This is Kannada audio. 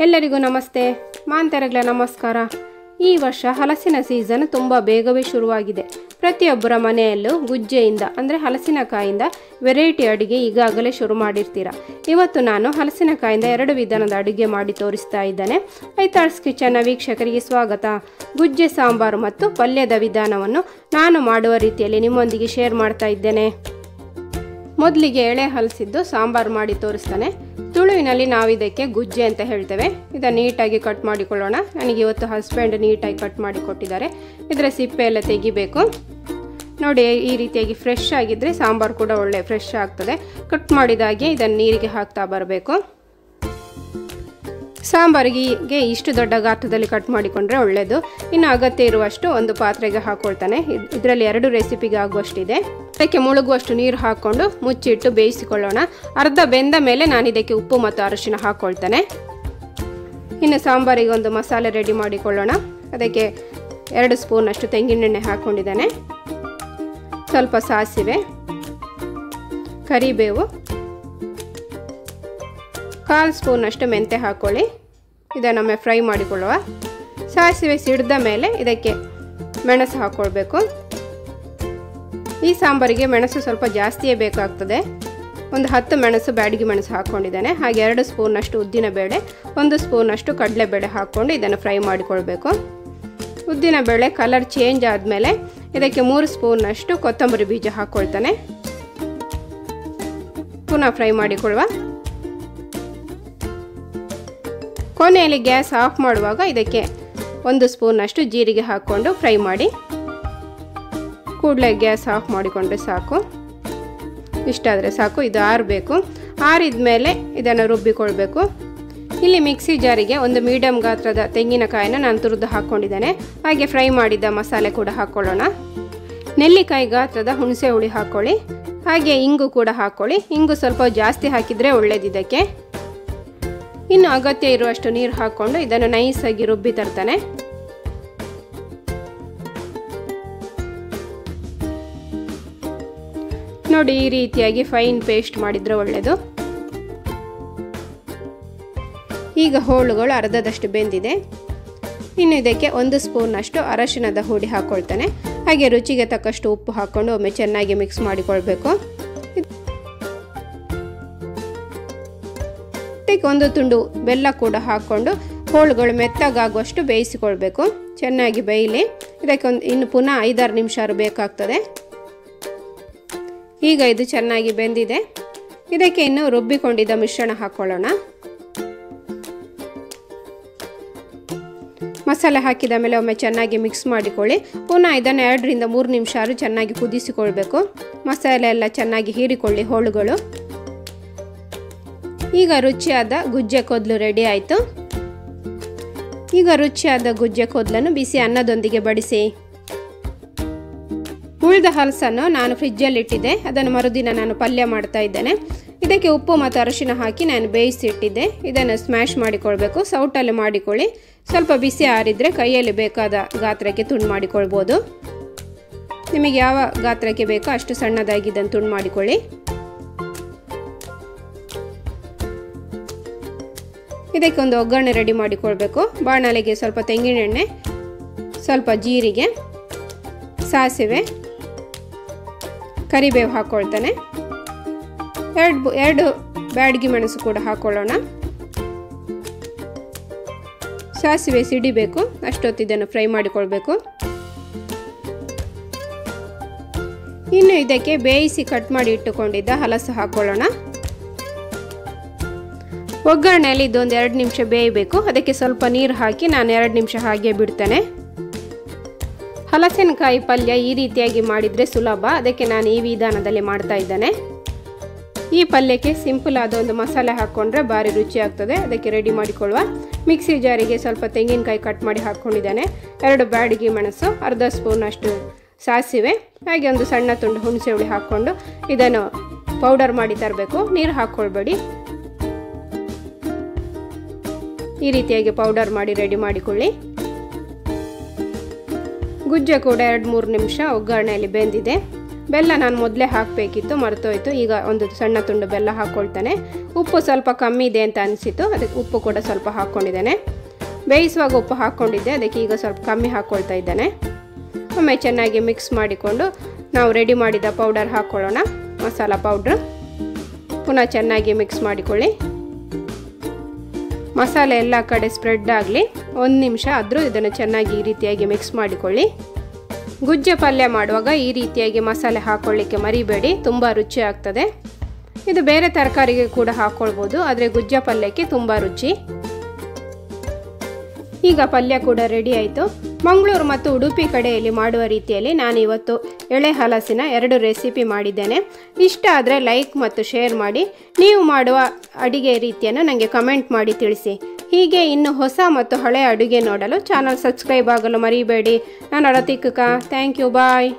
ಎಲ್ಲರಿಗೂ ನಮಸ್ತೆ, ಮಾಂತರಗಳ ನಮಸ್ಕಾರ. ಈ ವರ್ಷ ಹಲಸಿನ ಸೀಸನ್ ತುಂಬ ಬೇಗವೇ ಶುರುವಾಗಿದೆ. ಪ್ರತಿಯೊಬ್ಬರ ಮನೆಯಲ್ಲೂ ಗುಜ್ಜೆಯಿಂದ ಅಂದರೆ ಹಲಸಿನಕಾಯಿಂದ ವೆರೈಟಿ ಅಡುಗೆ ಈಗಾಗಲೇ ಶುರು ಮಾಡಿರ್ತೀರ. ಇವತ್ತು ನಾನು ಹಲಸಿನಕಾಯಿಂದ 2 ವಿಧಾನದ ಅಡುಗೆ ಮಾಡಿ ತೋರಿಸ್ತಾ ಇದ್ದೇನೆ. ಐತಾಳ್ಸ್ ಕಿಚನ್ನ ವೀಕ್ಷಕರಿಗೆ ಸ್ವಾಗತ. ಗುಜ್ಜೆ ಸಾಂಬಾರು ಮತ್ತು ಪಲ್ಯದ ವಿಧಾನವನ್ನು ನಾನು ಮಾಡುವ ರೀತಿಯಲ್ಲಿ ನಿಮ್ಮೊಂದಿಗೆ ಶೇರ್ ಮಾಡ್ತಾ ಇದ್ದೇನೆ. ಮೊದಲಿಗೆ ಎಳೆ ಹಲಸಿದ್ದು ಸಾಂಬಾರು ಮಾಡಿ ತೋರಿಸ್ತಾನೆ. ತುಳುವಿನಲ್ಲಿ ನಾವು ಇದಕ್ಕೆ ಗುಜ್ಜೆ ಅಂತ ಹೇಳ್ತೇವೆ. ಇದನ್ನು ನೀಟಾಗಿ ಕಟ್ ಮಾಡಿಕೊಳ್ಳೋಣ. ನನಗೆ ಇವತ್ತು ಹಸ್ಬೆಂಡ್ ನೀಟಾಗಿ ಕಟ್ ಮಾಡಿ ಕೊಟ್ಟಿದ್ದಾರೆ. ಇದರ ಸಿಪ್ಪೆ ಎಲ್ಲ ತೆಗಿಬೇಕು. ನೋಡಿ, ಈ ರೀತಿಯಾಗಿ ಫ್ರೆಶ್ ಆಗಿದ್ದರೆ ಸಾಂಬಾರು ಕೂಡ ಒಳ್ಳೆ ಫ್ರೆಶ್ ಆಗ್ತದೆ. ಕಟ್ ಮಾಡಿದಾಗೆ ಇದನ್ನು ನೀರಿಗೆ ಹಾಕ್ತಾ ಬರಬೇಕು. ಸಾಂಬಾರಿಗೆ ಇಷ್ಟು ದೊಡ್ಡ ಗಾತ್ರದಲ್ಲಿ ಕಟ್ ಮಾಡಿಕೊಂಡ್ರೆ ಒಳ್ಳೆಯದು. ಇನ್ನು ಅಗತ್ಯ ಇರುವಷ್ಟು ಒಂದು ಪಾತ್ರೆಗೆ ಹಾಕೊಳ್ತಾನೆ. ಇದರಲ್ಲಿ 2 ರೆಸಿಪಿಗೆ ಆಗುವಷ್ಟಿದೆ. ಅದಕ್ಕೆ ಮುಳುಗುವಷ್ಟು ನೀರು ಹಾಕ್ಕೊಂಡು ಮುಚ್ಚಿಟ್ಟು ಬೇಯಿಸಿಕೊಳ್ಳೋಣ. ಅರ್ಧ ಬೆಂದ ಮೇಲೆ ನಾನು ಇದಕ್ಕೆ ಉಪ್ಪು ಮತ್ತು ಅರಿಶಿನ ಹಾಕ್ಕೊಳ್ತಾನೆ. ಇನ್ನು ಸಾಂಬಾರಿಗೆ ಒಂದು ಮಸಾಲೆ ರೆಡಿ ಮಾಡಿಕೊಳ್ಳೋಣ. ಅದಕ್ಕೆ 2 ಸ್ಪೂನಷ್ಟು ತೆಂಗಿನೆಣ್ಣೆ ಹಾಕ್ಕೊಂಡಿದ್ದೇನೆ. ಸ್ವಲ್ಪ ಸಾಸಿವೆ, ಕರಿಬೇವು, 1/4 ಸ್ಪೂನಷ್ಟು ಮೆಂತೆ ಹಾಕ್ಕೊಳ್ಳಿ. ಇದನ್ನೊಮ್ಮೆ ಫ್ರೈ ಮಾಡಿಕೊಳ್ಳುವ. ಸಾಸಿವೆ ಸಿಡಿದ ಮೇಲೆ ಇದಕ್ಕೆ ಮೆಣಸು ಹಾಕ್ಕೊಳ್ಬೇಕು. ಈ ಸಾಂಬಾರಿಗೆ ಮೆಣಸು ಸ್ವಲ್ಪ ಜಾಸ್ತಿಯೇ ಬೇಕಾಗ್ತದೆ. ಒಂದು 10 ಮೆಣಸು ಬ್ಯಾಡಗಿ ಮೆಣಸು ಹಾಕ್ಕೊಂಡಿದ್ದೇನೆ. ಹಾಗೆ 2 ಸ್ಪೂನಷ್ಟು ಉದ್ದಿನಬೇಳೆ, 1 ಸ್ಪೂನಷ್ಟು ಕಡಲೆಬೇಳೆ ಹಾಕ್ಕೊಂಡು ಇದನ್ನು ಫ್ರೈ ಮಾಡಿಕೊಳ್ಬೇಕು. ಉದ್ದಿನಬೇಳೆ ಕಲರ್ ಚೇಂಜ್ ಆದಮೇಲೆ ಇದಕ್ಕೆ 3 ಸ್ಪೂನಷ್ಟು ಕೊತ್ತಂಬರಿ ಬೀಜ ಹಾಕ್ಕೊಳ್ತಾನೆ. ಪುನಃ ಫ್ರೈ ಮಾಡಿಕೊಳ್ಳುವ. ಕೊನೆಯಲ್ಲಿ ಗ್ಯಾಸ್ ಆಫ್ ಮಾಡುವಾಗ ಇದಕ್ಕೆ 1 ಸ್ಪೂನಷ್ಟು ಜೀರಿಗೆ ಹಾಕ್ಕೊಂಡು ಫ್ರೈ ಮಾಡಿ. ಕೂಡಲೇ ಗ್ಯಾಸ್ ಆಫ್ ಮಾಡಿಕೊಂಡ್ರೆ ಸಾಕು. ಇಷ್ಟಾದರೆ ಸಾಕು. ಇದು ಆರಬೇಕು. ಆರಿದ ಮೇಲೆ ಇದನ್ನು ರುಬ್ಬಿಕೊಳ್ಬೇಕು. ಇಲ್ಲಿ ಮಿಕ್ಸಿ ಜಾರಿಗೆ ಒಂದು ಮೀಡಿಯಮ್ ಗಾತ್ರದ ತೆಂಗಿನಕಾಯಿನ ನಾನು ತುರಿದು ಹಾಕ್ಕೊಂಡಿದ್ದೇನೆ. ಹಾಗೆ ಫ್ರೈ ಮಾಡಿದ್ದ ಮಸಾಲೆ ಕೂಡ ಹಾಕ್ಕೊಳ್ಳೋಣ. ನೆಲ್ಲಿಕಾಯಿ ಗಾತ್ರದ ಹುಣಸೆ ಹುಳಿ ಹಾಕ್ಕೊಳ್ಳಿ. ಹಾಗೆ ಇಂಗು ಕೂಡ ಹಾಕ್ಕೊಳ್ಳಿ. ಇಂಗು ಸ್ವಲ್ಪ ಜಾಸ್ತಿ ಹಾಕಿದರೆ ಒಳ್ಳೆಯದು ಇದಕ್ಕೆ. ಇನ್ನು ಅಗತ್ಯ ಇರುವಷ್ಟು ನೀರು ಹಾಕ್ಕೊಂಡು ಇದನ್ನು ನೈಸಾಗಿ ರುಬ್ಬಿ ತರ್ತಾನೆ. ನೋಡಿ, ಈ ರೀತಿಯಾಗಿ ಫೈನ್ ಪೇಸ್ಟ್ ಮಾಡಿದರೆ ಒಳ್ಳೆಯದು. ಈಗ ಹೋಳುಗಳು ಅರ್ಧದಷ್ಟು ಬೆಂದಿದೆ. ಇನ್ನು ಇದಕ್ಕೆ 1 ಸ್ಪೂನಷ್ಟು ಅರಶಿನದ ಹುಡಿ ಹಾಕ್ಕೊಳ್ತಾನೆ. ಹಾಗೆ ರುಚಿಗೆ ತಕ್ಕಷ್ಟು ಉಪ್ಪು ಹಾಕ್ಕೊಂಡು ಒಮ್ಮೆ ಚೆನ್ನಾಗಿ ಮಿಕ್ಸ್ ಮಾಡಿಕೊಳ್ಬೇಕು. ಒಂದು ತುಂಡು ಬೆಲ್ಲ ಕೂಡ ಹಾಕ್ಕೊಂಡು ಹೋಳುಗಳು ಮೆತ್ತಗಾಗುವಷ್ಟು ಬೇಯಿಸಿಕೊಳ್ಬೇಕು. ಚೆನ್ನಾಗಿ ಬೇಯಲಿ. ಇದಕ್ಕೆ ಇನ್ನು ಪುನಃ 5-6 ನಿಮಿಷ ಬೇಕಾಗ್ತದೆ. ಈಗ ಇದು ಚೆನ್ನಾಗಿ ಬೆಂದಿದೆ. ಇದಕ್ಕೆ ಇನ್ನು ರುಬ್ಬಿಕೊಂಡಿದ್ದ ಮಿಶ್ರಣ ಹಾಕ್ಕೊಳ್ಳೋಣ. ಮಸಾಲೆ ಹಾಕಿದ ಮೇಲೆ ಒಮ್ಮೆ ಚೆನ್ನಾಗಿ ಮಿಕ್ಸ್ ಮಾಡಿಕೊಳ್ಳಿ. ಪುನಃ ಇದನ್ನು 2-3 ನಿಮಿಷ ಚೆನ್ನಾಗಿ ಕುದಿಸಿಕೊಳ್ಬೇಕು. ಮಸಾಲೆ ಎಲ್ಲ ಚೆನ್ನಾಗಿ ಹೀರಿಕೊಳ್ಳಿ ಹೋಳುಗಳು. ಈಗ ರುಚಿಯಾದ ಗುಜ್ಜೆ ಕೋದ್ಲು ರೆಡಿ ಆಯಿತು. ಈಗ ರುಚಿಯಾದ ಗುಜ್ಜೆ ಕೋದ್ಲನ್ನು ಬಿಸಿ ಅನ್ನದೊಂದಿಗೆ ಬಡಿಸಿ. ಉಳಿದ ಹಲಸನ್ನು ನಾನು ಫ್ರಿಜ್ಜಲ್ಲಿ ಇಟ್ಟಿದ್ದೆ. ಅದನ್ನು ಮರುದಿನ ನಾನು ಪಲ್ಯ ಮಾಡ್ತಾ ಇದ್ದೇನೆ. ಇದಕ್ಕೆ ಉಪ್ಪು ಮತ್ತು ಅರಿಶಿನ ಹಾಕಿ ನಾನು ಬೇಯಿಸಿಟ್ಟಿದ್ದೆ. ಇದನ್ನು ಸ್ಮ್ಯಾಶ್ ಮಾಡಿಕೊಳ್ಬೇಕು. ಸೌಟಲ್ಲಿ ಮಾಡಿಕೊಳ್ಳಿ. ಸ್ವಲ್ಪ ಬಿಸಿ ಆರಿದರೆ ಕೈಯಲ್ಲಿ ಬೇಕಾದ ಗಾತ್ರಕ್ಕೆ ತುಂಡು ಮಾಡಿಕೊಳ್ಬೋದು. ನಿಮಗೆ ಯಾವ ಗಾತ್ರಕ್ಕೆ ಬೇಕೋ ಅಷ್ಟು ಸಣ್ಣದಾಗಿ ಇದನ್ನು ತುಂಡು ಮಾಡಿಕೊಳ್ಳಿ. ಇದಕ್ಕೆ ಒಂದು ಒಗ್ಗರಣೆ ರೆಡಿ ಮಾಡಿಕೊಳ್ಬೇಕು. ಬಾಣಲೆಗೆ ಸ್ವಲ್ಪ ತೆಂಗಿನೆಣ್ಣೆ, ಸ್ವಲ್ಪ ಜೀರಿಗೆ, ಸಾಸಿವೆ, ಕರಿಬೇವು ಹಾಕ್ಕೊಳ್ತಾನೆ. 2 ಬ್ಯಾಡಗಿ ಮೆಣಸು ಕೂಡ ಹಾಕ್ಕೊಳ್ಳೋಣ. ಸಾಸಿವೆ ಸಿಡಿಬೇಕು. ಅಷ್ಟೊತ್ತು ಇದನ್ನು ಫ್ರೈ ಮಾಡಿಕೊಳ್ಬೇಕು. ಇನ್ನು ಇದಕ್ಕೆ ಬೇಯಿಸಿ ಕಟ್ ಮಾಡಿ ಇಟ್ಟುಕೊಂಡಿದ್ದ ಹಲಸು ಹಾಕ್ಕೊಳ್ಳೋಣ. ಒಗ್ಗರಣೆಯಲ್ಲಿ ಇದೊಂದು 2 ನಿಮಿಷ ಬೇಯಬೇಕು. ಅದಕ್ಕೆ ಸ್ವಲ್ಪ ನೀರು ಹಾಕಿ ನಾನು 2 ನಿಮಿಷ ಹಾಗೆ ಬಿಡ್ತೇನೆ. ಹಲಸಿನಕಾಯಿ ಪಲ್ಯ ಈ ರೀತಿಯಾಗಿ ಮಾಡಿದರೆ ಸುಲಭ. ಅದಕ್ಕೆ ನಾನು ಈ ವಿಧಾನದಲ್ಲಿ ಮಾಡ್ತಾ ಇದ್ದೇನೆ. ಈ ಪಲ್ಯಕ್ಕೆ ಸಿಂಪಲ್ ಆದ ಒಂದು ಮಸಾಲೆ ಹಾಕ್ಕೊಂಡ್ರೆ ಭಾರಿ ರುಚಿ ಆಗ್ತದೆ. ಅದಕ್ಕೆ ರೆಡಿ ಮಾಡಿಕೊಳ್ಳುವ. ಮಿಕ್ಸಿ ಜಾರಿಗೆ ಸ್ವಲ್ಪ ತೆಂಗಿನಕಾಯಿ ಕಟ್ ಮಾಡಿ ಹಾಕ್ಕೊಂಡಿದ್ದೇನೆ. 2 ಬ್ಯಾಡಗಿ ಮೆಣಸು, ಅರ್ಧ ಸ್ಪೂನಷ್ಟು ಸಾಸಿವೆ, ಹಾಗೆ ಒಂದು ಸಣ್ಣ ತುಂಡು ಹುಣಸೆ ಹುಳಿ ಹಾಕ್ಕೊಂಡು ಇದನ್ನು ಪೌಡರ್ ಮಾಡಿ ತರಬೇಕು. ನೀರು ಹಾಕ್ಕೊಳ್ಬೇಡಿ. ಈ ರೀತಿಯಾಗಿ ಪೌಡರ್ ಮಾಡಿ ರೆಡಿ ಮಾಡಿಕೊಳ್ಳಿ. ಗುಜ್ಜೆ ಕೂಡ 2-3 ನಿಮಿಷ ಒಗ್ಗರಣೆಯಲ್ಲಿ ಬೆಂದಿದೆ. ಬೆಲ್ಲ ನಾನು ಮೊದಲೇ ಹಾಕಬೇಕಿತ್ತು, ಮರೆತೋಯ್ತು. ಈಗ ಒಂದು ಸಣ್ಣ ತುಂಡು ಬೆಲ್ಲ ಹಾಕ್ಕೊಳ್ತಾನೆ. ಉಪ್ಪು ಸ್ವಲ್ಪ ಕಮ್ಮಿ ಇದೆ ಅಂತ ಅನಿಸಿತು, ಅದಕ್ಕೆ ಉಪ್ಪು ಕೂಡ ಸ್ವಲ್ಪ ಹಾಕ್ಕೊಂಡಿದ್ದೇನೆ. ಬೇಯಿಸುವಾಗ ಉಪ್ಪು ಹಾಕ್ಕೊಂಡಿದ್ದೆ, ಅದಕ್ಕೆ ಈಗ ಸ್ವಲ್ಪ ಕಮ್ಮಿ ಹಾಕ್ಕೊಳ್ತಾ ಇದ್ದಾನೆ. ಒಮ್ಮೆ ಚೆನ್ನಾಗಿ ಮಿಕ್ಸ್ ಮಾಡಿಕೊಂಡು ನಾವು ರೆಡಿ ಮಾಡಿದ ಪೌಡರ್ ಹಾಕ್ಕೊಳ್ಳೋಣ, ಮಸಾಲ ಪೌಡ್ರ್. ಪುನಃ ಚೆನ್ನಾಗಿ ಮಿಕ್ಸ್ ಮಾಡಿಕೊಳ್ಳಿ. ಮಸಾಲೆ ಎಲ್ಲ ಕಡೆ ಸ್ಪ್ರೆಡ್ ಆಗಲಿ. 1 ನಿಮಿಷ ಆದರೂ ಇದನ್ನು ಚೆನ್ನಾಗಿ ಈ ರೀತಿಯಾಗಿ ಮಿಕ್ಸ್ ಮಾಡಿಕೊಳ್ಳಿ. ಗುಜ್ಜೆ ಪಲ್ಯ ಮಾಡುವಾಗ ಈ ರೀತಿಯಾಗಿ ಮಸಾಲೆ ಹಾಕ್ಕೊಳ್ಳಿಕ್ಕೆ ಮರಿಬೇಡಿ, ತುಂಬ ರುಚಿ ಆಗ್ತದೆ. ಇದು ಬೇರೆ ತರಕಾರಿಗೆ ಕೂಡ ಹಾಕ್ಕೊಳ್ಬೋದು, ಆದರೆ ಗುಜ್ಜೆ ಪಲ್ಯಕ್ಕೆ ತುಂಬ ರುಚಿ. ಈಗ ಪಲ್ಯ ಕೂಡ ರೆಡಿ ಆಯಿತು. ಮಂಗಳೂರು ಮತ್ತು ಉಡುಪಿ ಕಡೆಯಲ್ಲಿ ಮಾಡುವ ರೀತಿಯಲ್ಲಿ ನಾನು ಇವತ್ತು ಎಳೆ ಹಲಸಿನ 2 ರೆಸಿಪಿ ಮಾಡಿದ್ದೇನೆ. ಇಷ್ಟ ಆದರೆ ಲೈಕ್ ಮತ್ತು ಶೇರ್ ಮಾಡಿ. ನೀವು ಮಾಡುವ ಅಡಿಗೆ ರೀತಿಯನ್ನು ನನಗೆ ಕಮೆಂಟ್ ಮಾಡಿ ತಿಳಿಸಿ. ಹೀಗೆ ಇನ್ನು ಹೊಸ ಮತ್ತು ಹಳೆಯ ಅಡುಗೆ ನೋಡಲು ಚಾನಲ್ ಸಬ್ಸ್ಕ್ರೈಬ್ ಆಗಲು ಮರಿಬೇಡಿ. ನಾನು ರತಿಕಾ. Thank you. ಬಾಯ್.